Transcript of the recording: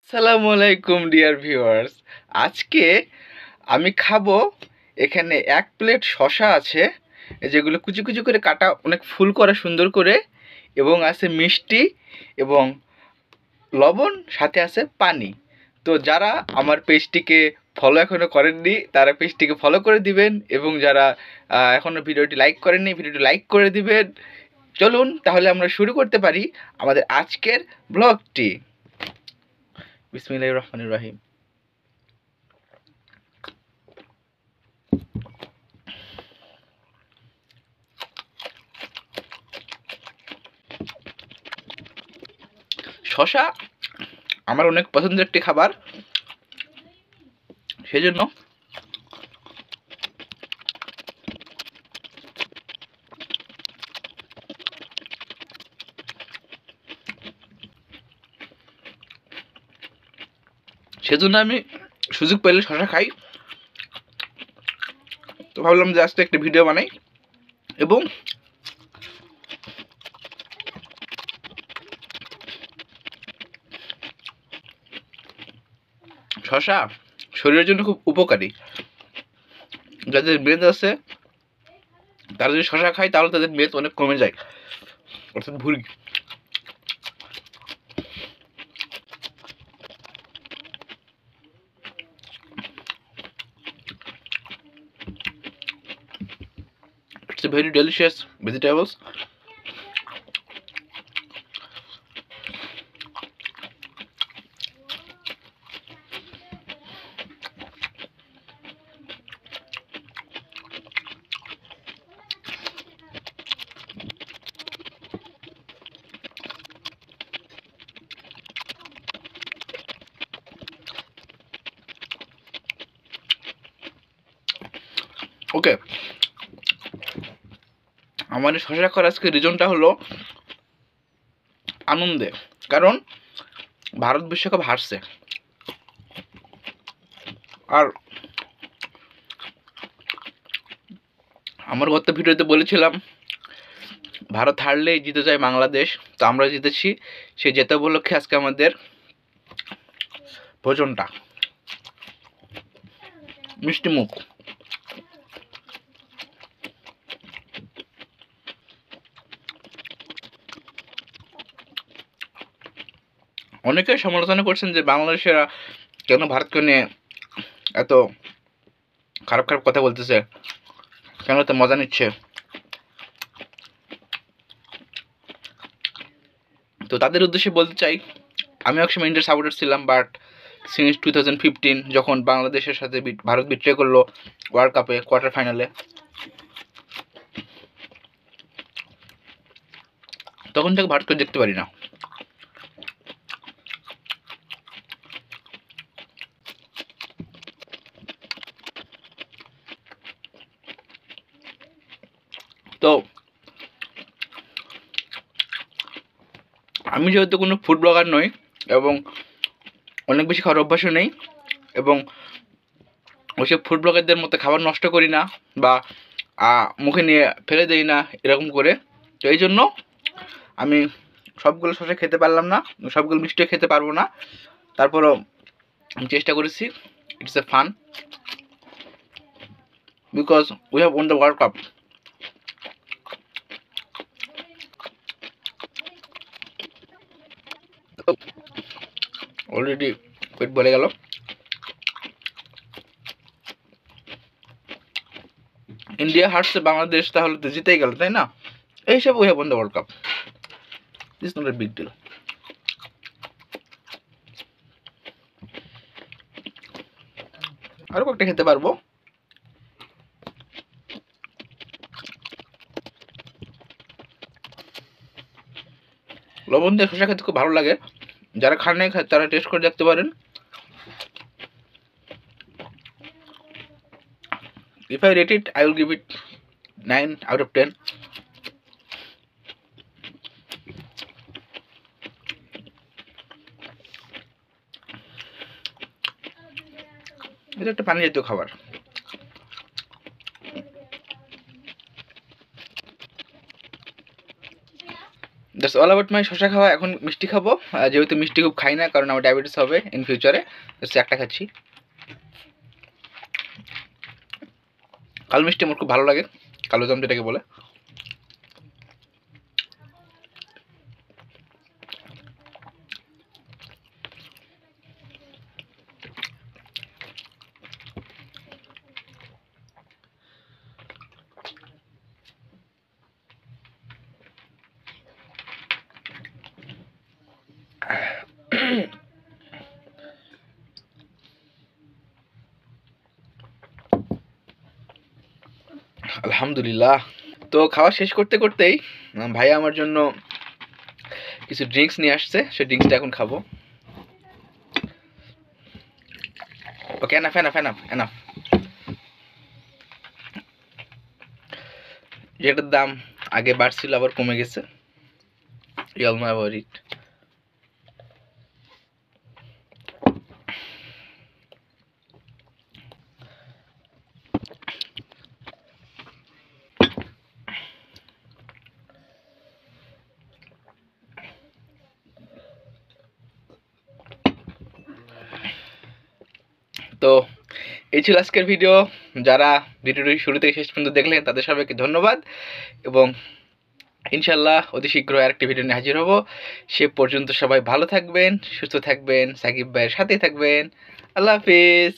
আসসালামু আলাইকুম dear viewers. আজকে আমি খাবো, এখানে 1 প্লেট শসা আছে, যেগুলো কুচি কুচি করে কাটা, অনেক ফুল করা সুন্দর করে, এবং আছে মিষ্টি এবং লবণ, সাথে আছে পানি। তো যারা আমার পেজটিকে ফলো এখনও করেননি তারা পেজটিকে ফলো করে দিবেন, এবং যারা এখনও ভিডিওটি লাইক করেননি ভিডিওটি লাইক করে দিবেন। চলুন তাহলে আমরা শুরু করতে পারি আমাদের আজকের ব্লগটি। বিসমিল্লাহির রহমানির রহিম। শশা আমার অনেক পছন্দের একটি খাবার, সেজন্য আমি সুযোগ পেলে শশা খাই। তো ভাবলাম যে আজকে একটা ভিডিও বানাই, এবং শশা শরীরের জন্য খুব উপকারী। যাদের মেদ আছে তারা যদি শশা খায় তাহলে তাদের মেদ অনেক কমে যায়, অর্থাৎ ভুঁড়ি। It's a very delicious vegetables. ওকে, আমার এই শশা খাওয়ার আজকে রিজনটা হলো আনন্দে, কারণ ভারত বিশ্বকাপ হারছে। আর আমার গত ভিডিওতে বলেছিলাম ভারত হারলেই জিতে যায় বাংলাদেশ, তো আমরা জিতেছি। সেই জেতা উপলক্ষে আজকে আমাদের ভোজনটা মিষ্টি মুখ। অনেকে সমালোচনা করছেন যে বাংলাদেশেরা কেন ভারতকে নিয়ে এত খারাপ খারাপ কথা বলতেছে, কেন এত মজা নিচ্ছে। তো তাদের উদ্দেশ্যে বলতে চাই, আমি একসময় ইন্ডিয়ার সাপোর্টার ছিলাম, বাট সিন্স 2015 যখন বাংলাদেশের সাথে ভারত বিট্রে করলো ওয়ার্ল্ড কাপে কোয়ার্টার ফাইনালে, তখন থেকে ভারতকে দেখতে পারি না। তো আমি যেহেতু কোনো ফুড ব্লগার নই, এবং অনেক বেশি খাওয়ার অভ্যাসও নেই, এবং ওইসব ফুড ব্লগারদের মতো খাবার নষ্ট করি না বা মুখে নিয়ে ফেলে দেই না এরকম করে। তো এই জন্য আমি সবগুলো শসা খেতে পারলাম না, সবগুলো মিষ্টিও খেতে পারবো না। তারপরও আমি চেষ্টা করেছি। It's a fun because we have won the world cup. Already পেট ভরে গেল। ইন্ডিয়া হারছে বাংলাদেশ, তাহলে তো জিতেই গেল, তাই না? এই হিসাবে we have won the world cup, this not a big deal. আরো কয়েকটা খেতে পারবো। লবণ দিয়ে শসা খেতে খুব ভালো লাগে, যারা খান নাই তারা টেস্ট করে দেখতে পারেন। If I rate it, I will give it 9 out of 10. এটা একটা পানি জাতীয় খাবার। দ্যাটস অল অ্যাবাউট মাই শশা খাওয়া। এখন মিষ্টি খাবো, যেহেতু মিষ্টি খুব খাই না কারণ আমার ডায়াবেটিস হবে ইন ফিউচারে। একটা খাচ্ছি। কালো মিষ্টি আমার খুব ভালো লাগে, কালো জাম যেটাকে বলে। আলহামদুলিল্লাহ। তো খাওয়া শেষ করতে করতেই ভাইয়া আমার জন্য কিছু ড্রিঙ্কস নিয়ে আসছে, সেই ড্রিঙ্কসটা এখন খাবো। ওকে, এনাফ এনাফ এনাফ এনাফ। যেটার দাম আগে বাড়ছিল আবার কমে গেছে, you all know about it. তো এই ছিল আজকের ভিডিও। যারা ভিডিওটি শুরু থেকে শেষ পর্যন্ত দেখলেন তাদের সবাইকে ধন্যবাদ, এবং ইনশাল্লাহ অতি শীঘ্রই আরেকটি ভিডিও নিয়ে হাজির হব। সে পর্যন্ত সবাই ভালো থাকবেন, সুস্থ থাকবেন, সাকিব ভাইয়ের সাথেই থাকবেন। আল্লাহ হাফিজ।